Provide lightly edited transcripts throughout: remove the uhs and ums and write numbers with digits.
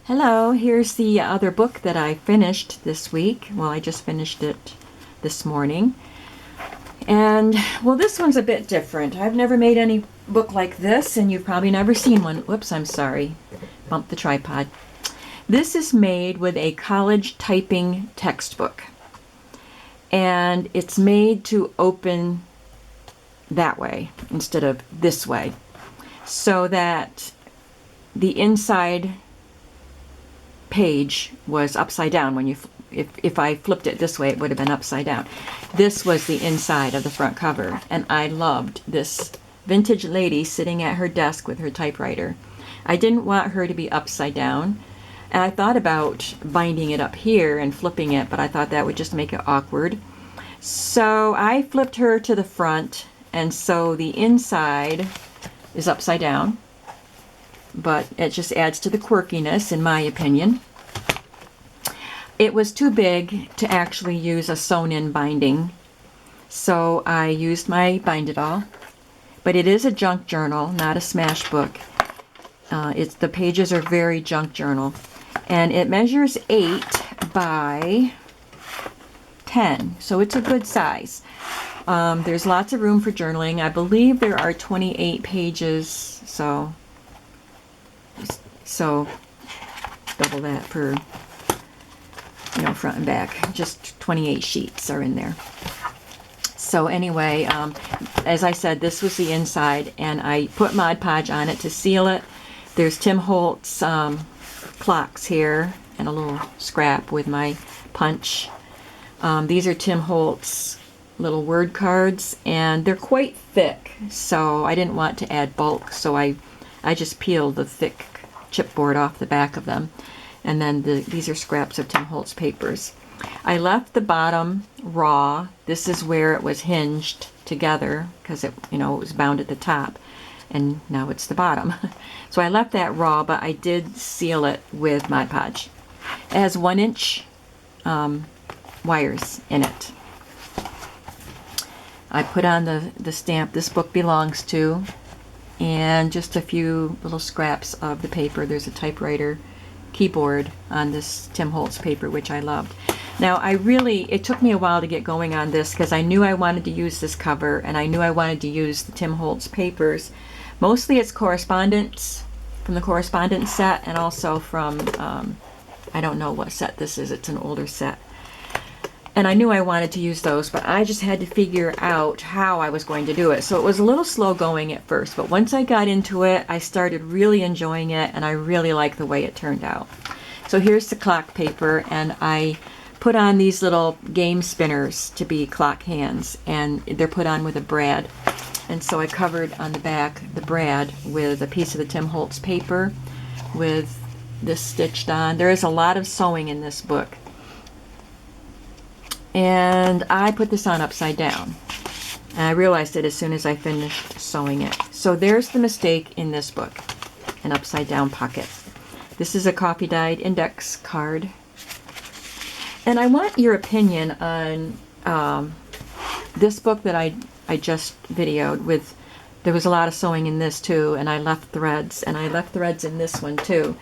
Hello, here's the other book that I finished this week. Well, I just finished it this morning. And, well, this one's a bit different. I've never made any book like this, and you've probably never seen one. Whoops, I'm sorry. Bumped the tripod. This is made with a college typing textbook. And it's made to open that way instead of this way, so that the inside page was upside down. When you if I flipped it this way, it would have been upside down. This was the inside of the front cover, and I loved this vintage lady sitting at her desk with her typewriter. I didn't want her to be upside down, and I thought about binding it up here and flipping it, but I thought that would just make it awkward. So I flipped her to the front, and so the inside is upside down, but it just adds to the quirkiness, in my opinion. It was too big to actually use a sewn-in binding, so I used my Bind It All. But it is a junk journal, not a smash book. The pages are very junk journal, and it measures 8 by 10, so it's a good size. There's lots of room for journaling. I believe there are 28 pages, so double that for, front and back. Just 28 sheets are in there. So anyway, as I said, this was the inside, and I put Mod Podge on it to seal it. There's Tim Holtz clocks here, and a little scrap with my punch. These are Tim Holtz little word cards, and they're quite thick, so I didn't want to add bulk, so I just peeled the thick chipboard off the back of them. And then these are scraps of Tim Holtz papers. I left the bottom raw. This is where it was hinged together because it was bound at the top, and now it's the bottom. So I left that raw, but I did seal it with Mod Podge. It has 1-inch wires in it. I put on the stamp "This Book Belongs To," and just a few little scraps of the paper. There's a typewriter keyboard on this Tim Holtz paper, which I loved. Now, it took me a while to get going on this because I knew I wanted to use this cover, and I knew I wanted to use the Tim Holtz papers. Mostly it's correspondence, from the correspondence set, and also from, I don't know what set this is. It's an older set. And I knew I wanted to use those, but I just had to figure out how I was going to do it. So it was a little slow going at first, but once I got into it, I started really enjoying it, and I really liked the way it turned out. So here's the clock paper, and I put on these little game spinners to be clock hands, and they're put on with a brad. And so I covered on the back the brad with a piece of the Tim Holtz paper with this stitched on. There is a lot of sewing in this book. And I put this on upside down. And I realized it as soon as I finished sewing it. So there's the mistake in this book, an upside down pocket. This is a coffee dyed index card. And I want your opinion on this book that I just videoed. There was a lot of sewing in this too, and I left threads, and I left threads in this one too.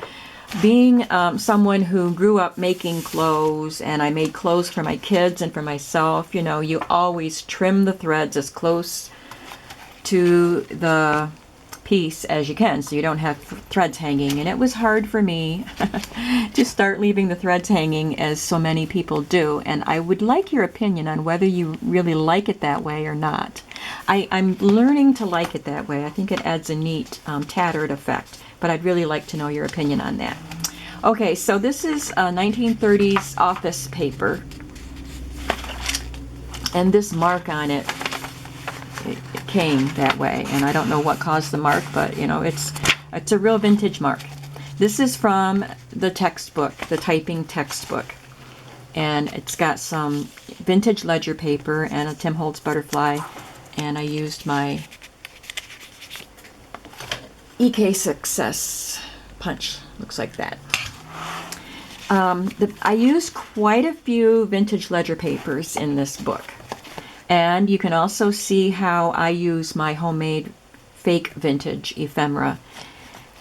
Being someone who grew up making clothes, and I made clothes for my kids and for myself, you always trim the threads as close to the piece as you can so you don't have threads hanging. And it was hard for me to start leaving the threads hanging as so many people do. And I would like your opinion on whether you really like it that way or not. I'm learning to like it that way. I think it adds a neat tattered effect. But I'd really like to know your opinion on that. Okay, so this is 1930s office paper. And this mark on it came that way. And I don't know what caused the mark, but it's a real vintage mark. This is from the textbook, the typing textbook. And it's got some vintage ledger paper and a Tim Holtz butterfly. And I used my EK Success punch. Looks like that. I used quite a few vintage ledger papers in this book. And you can also see how I use my homemade fake vintage ephemera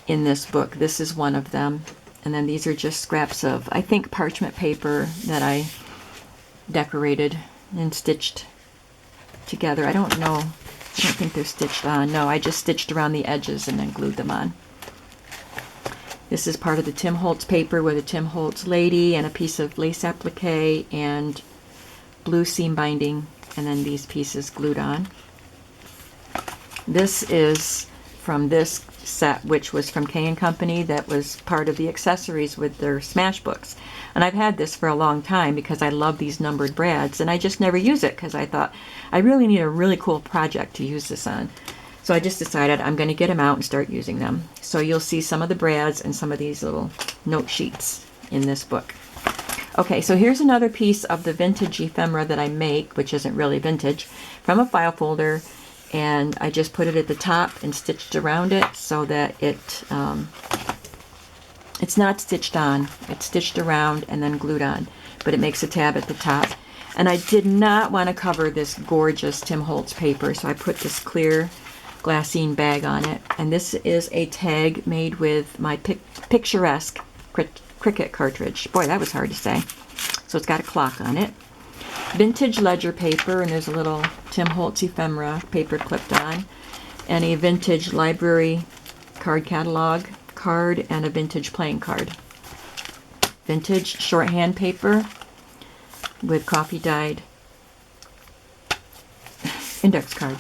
in this book. This is one of them. And then these are just scraps of, I think, parchment paper that I decorated and stitched together. I don't know. I don't think they're stitched on. No, I just stitched around the edges and then glued them on. This is part of the Tim Holtz paper with a Tim Holtz lady and a piece of lace applique and blue seam binding, and then these pieces glued on. This is from this set, which was from K & Company, that was part of the accessories with their Smash books. And I've had this for a long time because I love these numbered brads, and I just never use it because I thought I really need a really cool project to use this on. So I just decided I'm going to get them out and start using them. So you'll see some of the brads and some of these little note sheets in this book. Okay, so here's another piece of the vintage ephemera that I make, which isn't really vintage, from a file folder. And I just put it at the top and stitched around it so that it's not stitched on. It's stitched around and then glued on, but it makes a tab at the top. And I did not want to cover this gorgeous Tim Holtz paper, so I put this clear glassine bag on it. And this is a tag made with my picturesque Cricut cartridge. Boy, that was hard to say. So it's got a clock on it. Vintage ledger paper, and there's a little Tim Holtz ephemera paper clipped on, and a vintage library card catalog card, and a vintage playing card. Vintage shorthand paper with coffee dyed index card.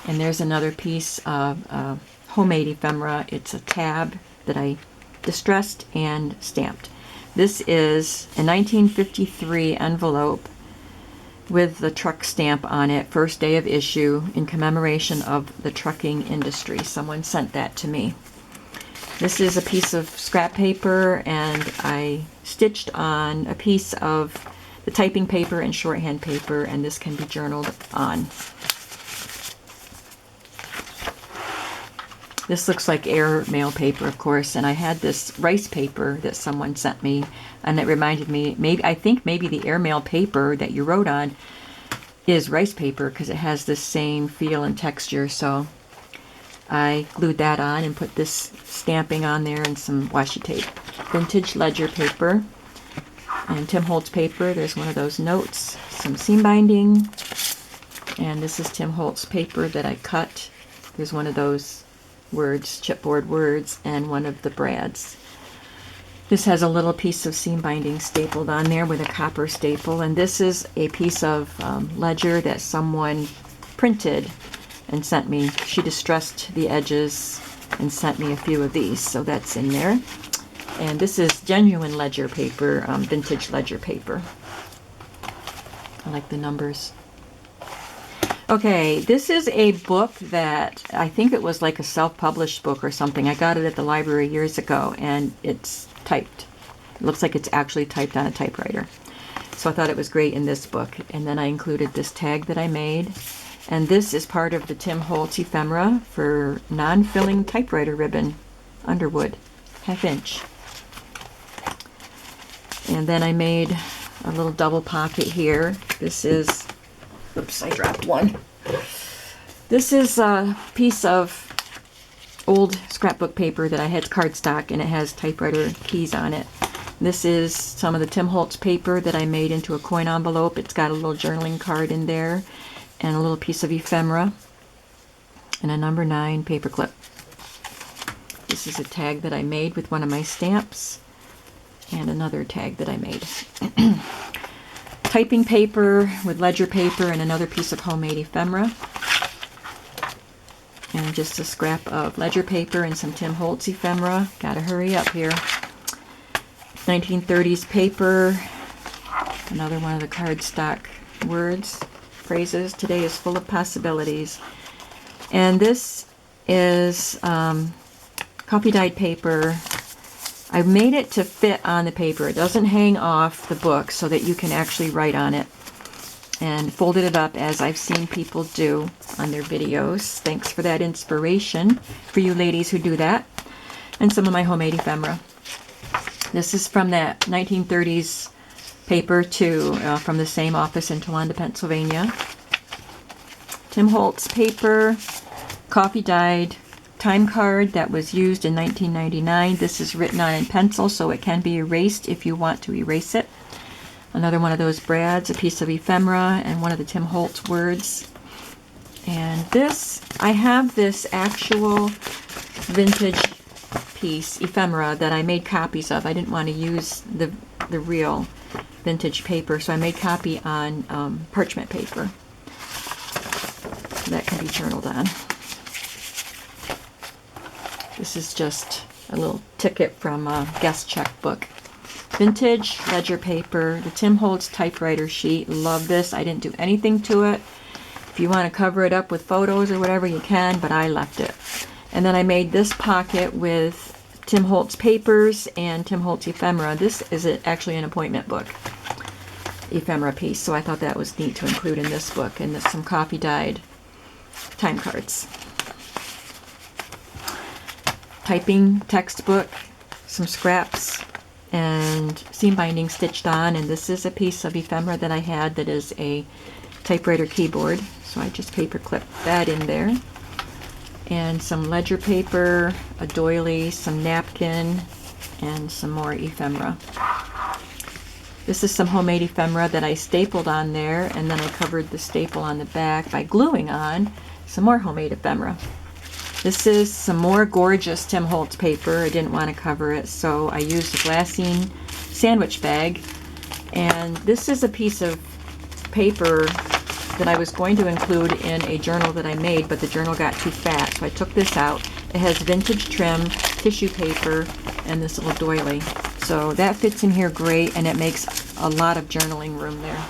And there's another piece of homemade ephemera. It's a tab that I distressed and stamped. This is a 1953 envelope with the truck stamp on it, first day of issue, in commemoration of the trucking industry. Someone sent that to me. This is a piece of scrap paper, and I stitched on a piece of the typing paper and shorthand paper, and this can be journaled on. This looks like airmail paper, of course, and I had this rice paper that someone sent me, and it reminded me, I think maybe the airmail paper that you wrote on is rice paper because it has this same feel and texture. So I glued that on and put this stamping on there and some washi tape. Vintage ledger paper and Tim Holtz paper. There's one of those notes, some seam binding, and this is Tim Holtz paper that I cut. There's one of those words, chipboard words, and one of the brads. This has a little piece of seam binding stapled on there with a copper staple, and this is a piece of ledger that someone printed and sent me. She distressed the edges and sent me a few of these, so that's in there. And this is genuine ledger paper, vintage ledger paper. I like the numbers. Okay, this is a book that I think it was like a self-published book or something. I got it at the library years ago, and it's typed. It looks like it's actually typed on a typewriter. So I thought it was great in this book. And then I included this tag that I made. And this is part of the Tim Holtz ephemera for non-filling typewriter ribbon, Underwood, 1/2 inch. And then I made a little double pocket here. This is, oops, I dropped one. This is a piece of old scrapbook paper that I had cardstock, and it has typewriter keys on it. This is some of the Tim Holtz paper that I made into a coin envelope. It's got a little journaling card in there and a little piece of ephemera and a number 9 paper clip. This is a tag that I made with one of my stamps and another tag that I made. Typing paper with ledger paper and another piece of homemade ephemera. And just a scrap of ledger paper and some Tim Holtz ephemera. Gotta hurry up here. 1930s paper. Another one of the cardstock words, phrases. Today is full of possibilities. And this is coffee dyed paper. I made it to fit on the paper. It doesn't hang off the book so that you can actually write on it. And folded it up as I've seen people do on their videos. Thanks for that inspiration for you ladies who do that. And some of my homemade ephemera. This is from that 1930s paper too, from the same office in Towanda, Pennsylvania. Tim Holtz paper, coffee dyed time card that was used in 1999. This is written on in pencil, so it can be erased if you want to erase it. Another one of those brads, a piece of ephemera, and one of the Tim Holtz words. And this, I have this actual vintage piece, ephemera, that I made copies of. I didn't want to use the real vintage paper, so I made copy on parchment paper. That can be journaled on. This is just a little ticket from a guest checkbook. Vintage ledger paper, the Tim Holtz typewriter sheet. Love this. I didn't do anything to it. If you want to cover it up with photos or whatever, you can, but I left it. And then I made this pocket with Tim Holtz papers and Tim Holtz ephemera. This is actually an appointment book ephemera piece, so I thought that was neat to include in this book. And there's some coffee dyed time cards. Typing textbook, some scraps, and seam binding stitched on. And this is a piece of ephemera that I had that is a typewriter keyboard, so I just paper clipped that in there. And some ledger paper, a doily, some napkin, and some more ephemera. This is some homemade ephemera that I stapled on there, and then I covered the staple on the back by gluing on some more homemade ephemera. This is some more gorgeous Tim Holtz paper. I didn't want to cover it, so I used a glassine sandwich bag. And this is a piece of paper that I was going to include in a journal that I made, but the journal got too fat, so I took this out. It has vintage trim, tissue paper, and this little doily. So that fits in here great, and it makes a lot of journaling room there.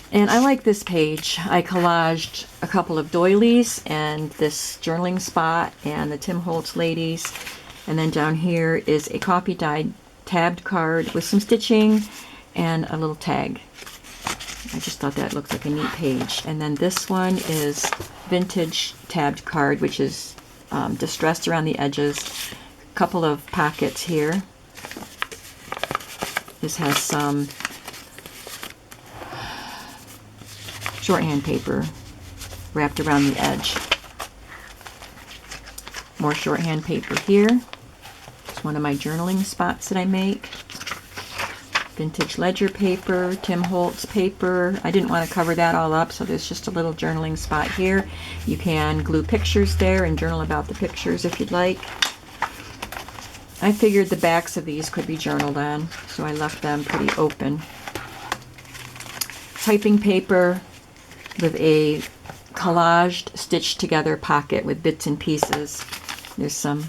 And I like this page. I collaged a couple of doilies and this journaling spot and the Tim Holtz ladies. And then down here is a coffee dyed tabbed card with some stitching and a little tag. I just thought that looked like a neat page. And then this one is vintage tabbed card, which is distressed around the edges. A couple of pockets here. This has some shorthand paper wrapped around the edge. More shorthand paper here. It's one of my journaling spots that I make. Vintage ledger paper, Tim Holtz paper. I didn't want to cover that all up, so there's just a little journaling spot here. You can glue pictures there and journal about the pictures if you'd like. I figured the backs of these could be journaled on, so I left them pretty open. Typing paper with a collaged, stitched together pocket with bits and pieces. There's some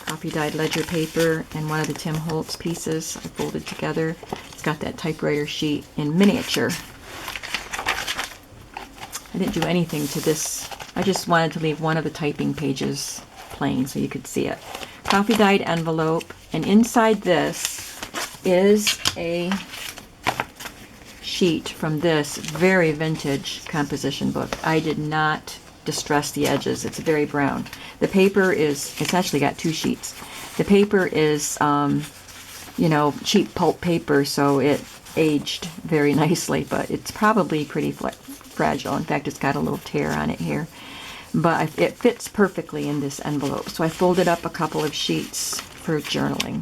coffee dyed ledger paper and one of the Tim Holtz pieces I folded together. It's got that typewriter sheet in miniature. I didn't do anything to this. I just wanted to leave one of the typing pages plain so you could see it. Coffee dyed envelope, and inside this is a sheet from this very vintage composition book. I did not distress the edges. It's very brown. The paper is, it's actually got two sheets. The paper is, you know, cheap pulp paper, so it aged very nicely, but it's probably pretty fragile. In fact, it's got a little tear on it here. But it fits perfectly in this envelope. So I folded up a couple of sheets for journaling.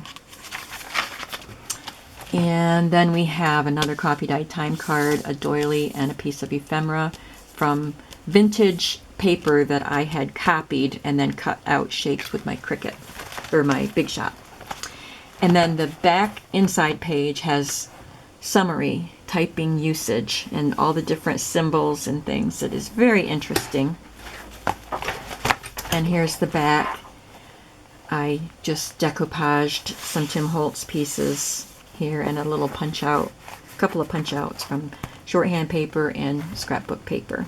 And then we have another coffee dyed time card, a doily, and a piece of ephemera from vintage paper that I had copied and then cut out shapes with my Cricut, or my Big Shot. And then the back inside page has summary, typing usage, and all the different symbols and things. It is very interesting. And here's the back. I just decoupaged some Tim Holtz pieces here and a little punch out, a couple of punch outs from shorthand paper and scrapbook paper.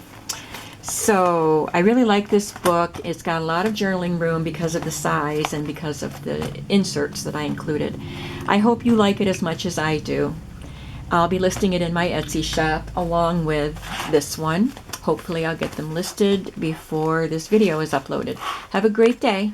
So I really like this book. It's got a lot of journaling room because of the size and because of the inserts that I included. I hope you like it as much as I do. I'll be listing it in my Etsy shop along with this one. Hopefully I'll get them listed before this video is uploaded. Have a great day.